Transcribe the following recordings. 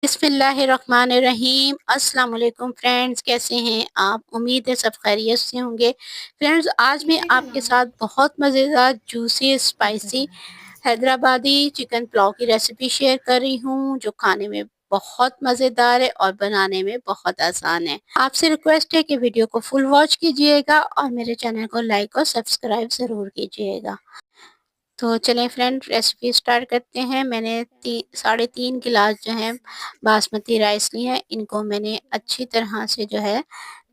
बिस्मिल्लाहिर्रहमानिर्रहीम। अस्सलाम वालेकुम फ्रेंड्स, कैसे हैं आप? उम्मीद है सब खैरियत से होंगे। फ्रेंड्स, आज मैं आपके साथ बहुत मज़ेदार juicy spicy Hyderabadi chicken pulao की रेसिपी शेयर कर रही हूँ, जो खाने में बहुत मज़ेदार है और बनाने में बहुत आसान है। आपसे रिक्वेस्ट है कि वीडियो को फुल वॉच कीजिएगा और मेरे चैनल को लाइक और सब्सक्राइब ज़रूर कीजिएगा। तो चलें फ्रेंड, रेसिपी स्टार्ट करते हैं। मैंने 3.5 गिलास जो है बासमती राइस लिए हैं। इनको मैंने अच्छी तरह से जो है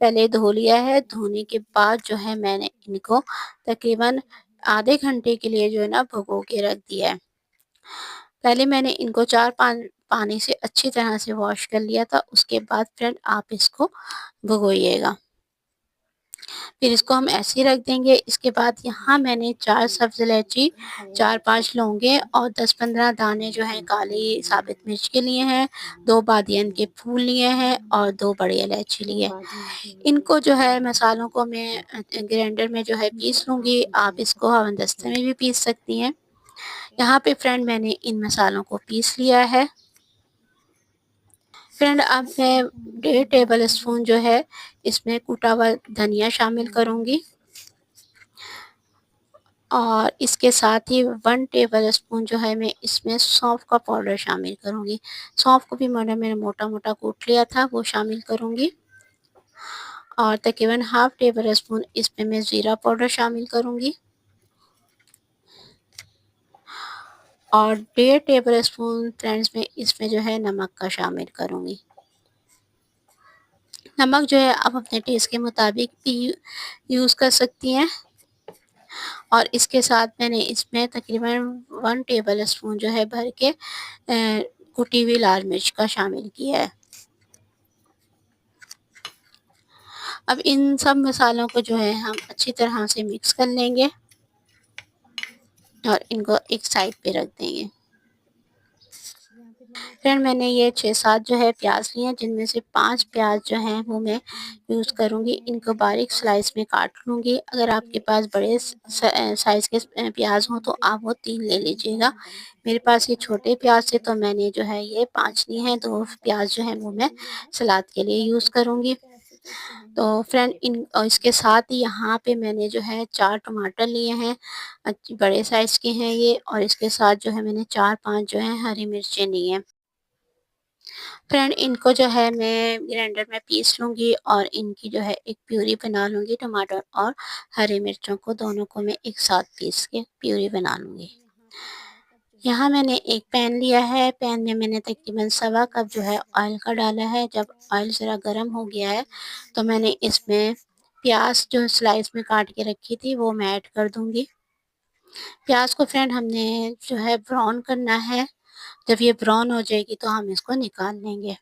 पहले धो लिया है। धोने के बाद जो है मैंने इनको तकरीबन आधे घंटे के लिए जो है ना भिगो के रख दिया है। पहले मैंने इनको 4-5 पानी से अच्छी तरह से वॉश कर लिया था। उसके बाद फ्रेंड आप इसको भिगोइएगा, फिर इसको हम ऐसे ही रख देंगे। इसके बाद यहाँ मैंने 4 सब्ज़ इलायची, 4-5 लौंगे और 10-15 दाने जो हैं काली साबित मिर्च के लिए हैं, 2 बादियन के फूल लिए हैं और 2 बड़ी इलायची लिए। इनको जो है मसालों को मैं ग्राइंडर में जो है पीस लूँगी। आप इसको हमदस्ते में भी पीस सकती हैं। यहाँ पे फ्रेंड मैंने इन मसालों को पीस लिया है। फ्रेंड, अब मैं 1.5 टेबल स्पून जो है इसमें कूटा हुआ धनिया शामिल करूँगी और इसके साथ ही 1 टेबल स्पून जो है मैं इसमें सौंफ का पाउडर शामिल करूँगी। सौंफ को भी मैंने मोटा मोटा कूट लिया था, वो शामिल करूँगी। और तकरीबन हाफ टेबल स्पून इसमें मैं ज़ीरा पाउडर शामिल करूँगी और 1.5 टेबल स्पून फ्रेंड्स में इसमें जो है नमक का शामिल करूँगी। नमक जो है आप अपने टेस्ट के मुताबिक भी यूज़ कर सकती हैं। और इसके साथ मैंने इसमें तकरीबन 1 टेबल स्पून जो है भर के कुटी हुई लाल मिर्च का शामिल किया है। अब इन सब मसालों को जो है हम अच्छी तरह से मिक्स कर लेंगे और इनको एक साइड पे रख देंगे। फिर मैंने ये 6-7 जो है प्याज लिए हैं, जिनमें से 5 प्याज जो हैं वो मैं यूज़ करूँगी। इनको बारीक स्लाइस में काट लूँगी। अगर आपके पास बड़े साइज़ के प्याज हों तो आप वो 3 ले लीजिएगा। मेरे पास ये छोटे प्याज से तो मैंने जो है ये 5 लिए हैं। 2 प्याज जो हैं वो मैं सलाद के लिए यूज़ करूँगी। तो फ्रेंड इसके साथ ही यहाँ पे मैंने जो है 4 टमाटर लिए हैं, बड़े साइज़ के हैं ये। और इसके साथ जो है मैंने 4-5 जो है हरी मिर्चें ली हैं। फ्रेंड, इनको जो है मैं ग्राइंडर में पीस लूँगी और इनकी जो है एक प्यूरी बना लूँगी। टमाटर और हरी मिर्चों को दोनों को मैं एक साथ पीस के प्यूरी बना लूँगी। यहाँ मैंने एक पैन लिया है। पैन में मैंने तकरीबन 1.25 कप जो है ऑयल का डाला है। जब ऑयल ज़रा गर्म हो गया है तो मैंने इसमें प्याज जो स्लाइस में काट के रखी थी वो मैं ऐड कर दूँगी। प्याज को फ्रेंड हमने जो है ब्राउन करना है। जब ये ब्राउन हो जाएगी तो हम इसको निकाल लेंगे।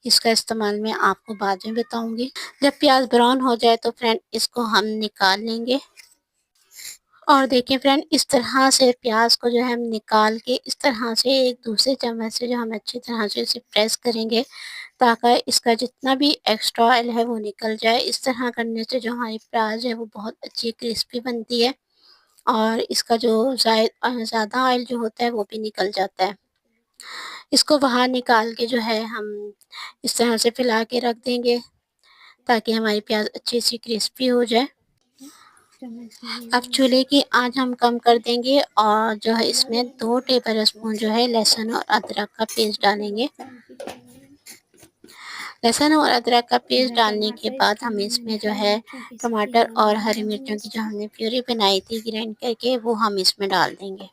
इसका इस्तेमाल मैं आपको बाद में बताऊंगी। जब प्याज ब्राउन हो जाए तो फ्रेंड इसको हम निकाल लेंगे। और देखिए फ्रेंड, इस तरह से प्याज को जो है हम निकाल के इस तरह से एक दूसरे चम्मच से जो हम अच्छी तरह से इसे प्रेस करेंगे ताकि इसका जितना भी एक्स्ट्रा ऑयल है वो निकल जाए। इस तरह करने से जो हमारी प्याज है वो बहुत अच्छी क्रिस्पी बनती है और इसका जो ज़्यादा ऑयल जो होता है वो भी निकल जाता है। इसको बाहर निकाल के जो है हम इस तरह से फैला के रख देंगे ताकि हमारी प्याज अच्छी सी क्रिस्पी हो जाए। अब चूल्हे की आंच हम कम कर देंगे और जो है इसमें 2 टेबल स्पून जो है लहसुन और अदरक का पेस्ट डालेंगे। लहसुन और अदरक का पेस्ट डालने के बाद हम इसमें जो है टमाटर और हरी मिर्चों की जो हमने प्यूरी बनाई थी ग्राइंड करके वो हम इसमें डाल देंगे।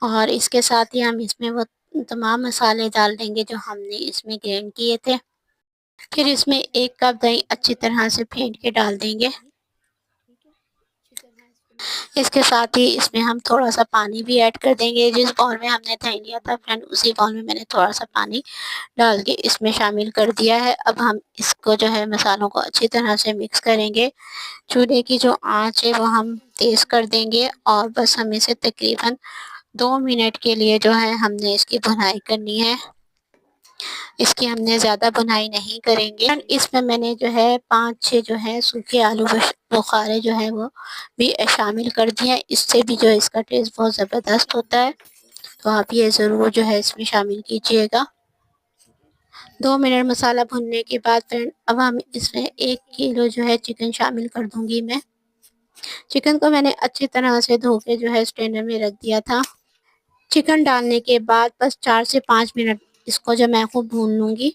और इसके साथ ही हम इसमें वो तमाम मसाले डाल देंगे जो हमने इसमें ग्राइंड किए थे। फिर इसमें 1 कप दही अच्छी तरह से फेंट के डाल देंगे। इसके साथ ही इसमें हम थोड़ा सा पानी भी ऐड कर देंगे। जिस बाउल में हमने दही लिया था फ्रेंड उसी बाउल में मैंने थोड़ा सा पानी डाल के इसमें शामिल कर दिया है। अब हम इसको जो है मसालों को अच्छी तरह से मिक्स करेंगे। चूल्हे की जो आंच है वो हम तेज़ कर देंगे और बस हम इसे तकरीबन 2 मिनट के लिए जो है हमने इसकी भुनाई करनी है। इसकी हमने ज़्यादा भुनाई नहीं करेंगे। इसमें मैंने जो है 5-6 जो है सूखे आलू बुखारे जो है वो भी शामिल कर दिए हैं। इससे भी जो इसका टेस्ट बहुत ज़बरदस्त होता है। तो आप ये ज़रूर जो है इसमें शामिल कीजिएगा। 2 मिनट मसाला भुनने के बाद फ्रेंड अब हम इसमें 1 किलो जो है चिकन शामिल कर दूंगी मैं। चिकन को मैंने अच्छी तरह से धो के जो है स्ट्रेनर में रख दिया था। चिकन डालने के बाद बस 4 से 5 मिनट इसको जो मैं खूब भून लूंगी।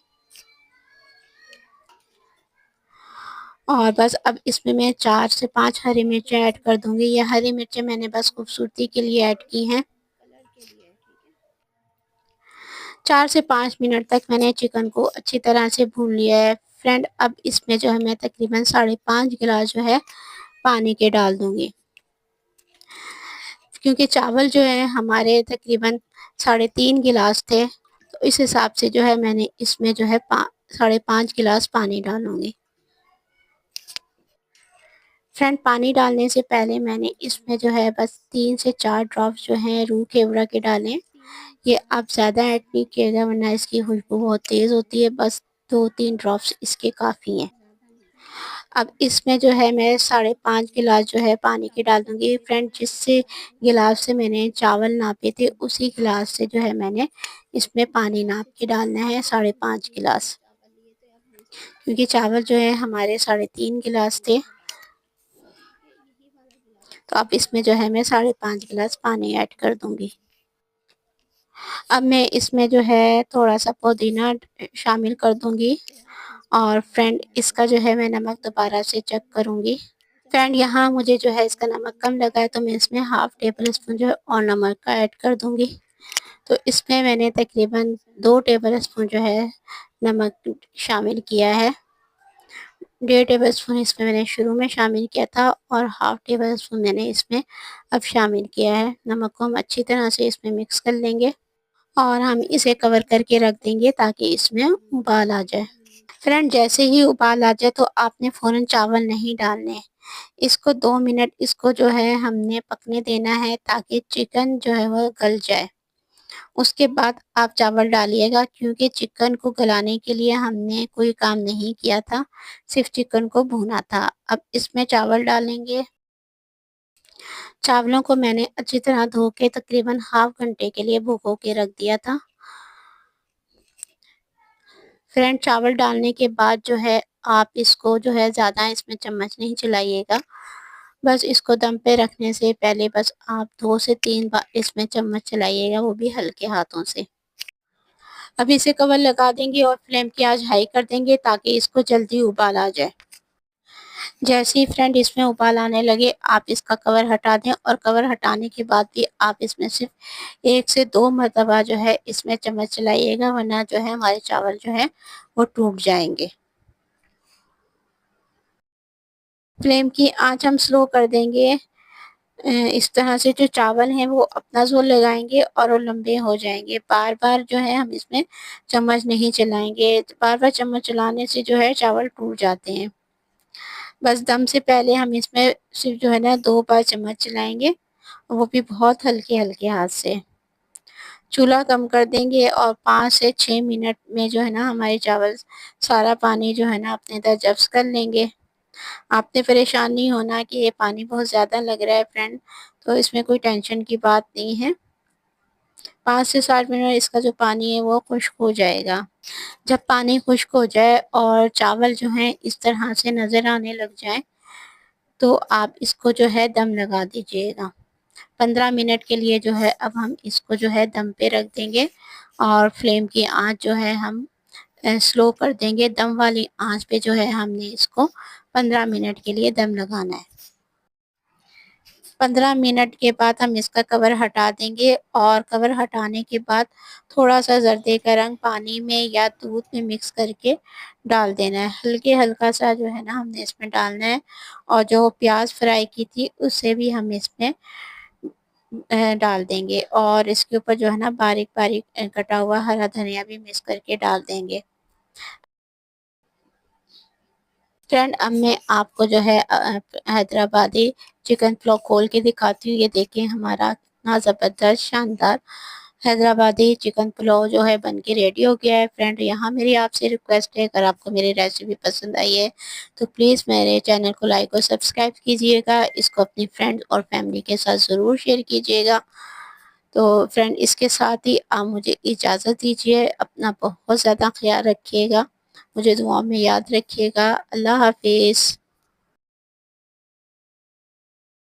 और बस अब इसमें मैं 4 से 5 हरी मिर्चें ऐड कर दूंगी। ये हरी मिर्चें मैंने बस खूबसूरती के लिए ऐड की हैं। 4 से 5 मिनट तक मैंने चिकन को अच्छी तरह से भून लिया है फ्रेंड। अब इसमें जो है मैं तकरीबन 5.5 गिलास जो है पानी के डाल दूंगी, क्योंकि चावल जो है हमारे तकरीबन 3.5 गिलास थे, तो इस हिसाब से जो है मैंने इसमें जो है 5.5 गिलास पानी डालूंगी। फ्रेंड पानी डालने से पहले मैंने इसमें जो है बस 3 से 4 ड्रॉप्स जो हैं रूह केवड़ा के डालें। ये आप ज़्यादा ऐड नहीं किएगा वरना इसकी खुशबू बहुत तेज़ होती है। बस 2-3 ड्रॉप्स इसके काफ़ी हैं। अब इसमें जो है मैं 5.5 गिलास जो है पानी के डाल दूंगी फ्रेंड। जिससे गिलास से मैंने चावल नापे थे उसी गिलास से जो है मैंने इसमें पानी नाप के डालना है 5.5 गिलास, क्योंकि चावल जो है हमारे 3.5 गिलास थे। तो अब इसमें जो है मैं 5.5 गिलास पानी ऐड कर दूंगी। अब मैं इसमें जो है थोड़ा सा पुदीना शामिल कर दूंगी। और फ्रेंड इसका जो है मैं नमक दोबारा से चेक करूंगी। फ्रेंड यहाँ मुझे जो है इसका नमक कम लगा है, तो मैं इसमें हाफ टेबल स्पून जो है और नमक का ऐड कर दूंगी। तो इसमें मैंने तकरीबन 2 टेबल स्पून जो है नमक शामिल किया है। 1.5 टेबल स्पून इसमें मैंने शुरू में शामिल किया था और हाफ टेबल स्पून मैंने इसमें अब शामिल किया है। नमक को हम अच्छी तरह से इसमें मिक्स कर लेंगे और हम इसे कवर करके रख देंगे ताकि इसमें उबाल आ जाए। फ्रेंड जैसे ही उबाल आ जाए तो आपने फ़ौरन चावल नहीं डालने हैं। इसको 2 मिनट इसको जो है हमने पकने देना है ताकि चिकन जो है वह गल जाए। उसके बाद आप चावल डालिएगा, क्योंकि चिकन को गलाने के लिए हमने कोई काम नहीं किया था, सिर्फ चिकन को भूना था। अब इसमें चावल डालेंगे। चावलों को मैंने अच्छी तरह धो के तकरीबन हाफ घंटे के लिए भिगो के रख दिया था। फ्रेंड चावल डालने के बाद जो है आप इसको जो है ज़्यादा इसमें चम्मच नहीं चलाइएगा। बस इसको दम पे रखने से पहले बस आप 2 से 3 बार इसमें चम्मच चलाइएगा, वो भी हल्के हाथों से। अब इसे कवर लगा देंगे और फ्लेम की आंच हाई कर देंगे ताकि इसको जल्दी उबाल आ जाए। जैसे ही फ्रेंड इसमें उबाल आने लगे आप इसका कवर हटा दें और कवर हटाने के बाद भी आप इसमें सिर्फ 1 से 2 मरतबा जो है इसमें चम्मच चलाइएगा, वरना जो है हमारे चावल जो है वो टूट जाएंगे। फ्लेम की आंच हम स्लो कर देंगे। इस तरह से जो चावल हैं वो अपना जोर लगाएंगे और वो लंबे हो जाएंगे। बार बार जो है हम इसमें चम्मच नहीं चलाएंगे, बार बार चम्मच चलाने से जो है चावल टूट जाते हैं। बस दम से पहले हम इसमें सिर्फ जो है ना 2 बार चम्मच चलाएंगे, वो भी बहुत हल्के हल्के हाथ से। चूल्हा कम कर देंगे और 5 से 6 मिनट में जो है ना हमारे चावल सारा पानी जो है ना अपने अंदर जब्स कर लेंगे। आपने परेशान नहीं होना कि ये पानी बहुत ज़्यादा लग रहा है फ्रेंड, तो इसमें कोई टेंशन की बात नहीं है। 5 से 7 मिनट में इसका जो पानी है वो खुश्क हो जाएगा। जब पानी खुश्क हो जाए और चावल जो हैं इस तरह से नज़र आने लग जाए तो आप इसको जो है दम लगा दीजिएगा। 15 मिनट के लिए जो है अब हम इसको जो है दम पे रख देंगे और फ्लेम की आंच जो है हम स्लो कर देंगे। दम वाली आंच पे जो है हमने इसको 15 मिनट के लिए दम लगाना है। 15 मिनट के बाद हम इसका कवर हटा देंगे और कवर हटाने के बाद थोड़ा सा जर्दे का रंग पानी में या दूध में मिक्स करके डाल देना है। हल्के हल्का सा जो है ना हमने इसमें डालना है और जो प्याज फ्राई की थी उसे भी हम इसमें डाल देंगे और इसके ऊपर जो है ना बारीक बारीक कटा हुआ हरा धनिया भी मिक्स करके डाल देंगे। फ्रेंड अब मैं आपको जो है हैदराबादी चिकन पुलाव खोल के दिखाती हूँ। ये देखिए हमारा इतना ज़बरदस्त शानदार हैदराबादी चिकन पुलाव जो है बन के रेडी हो गया है। फ्रेंड यहाँ मेरी आपसे रिक्वेस्ट है, अगर आपको मेरी रेसिपी पसंद आई है तो प्लीज़ मेरे चैनल को लाइक और सब्सक्राइब कीजिएगा। इसको अपनी फ्रेंड्स और फैमिली के साथ ज़रूर शेयर कीजिएगा। तो फ्रेंड इसके साथ ही आप मुझे इजाज़त दीजिए। अपना बहुत ज़्यादा ख़्याल रखिएगा। मुझे दुआओं में याद रखिएगा। अल्लाह हाफ़िज़।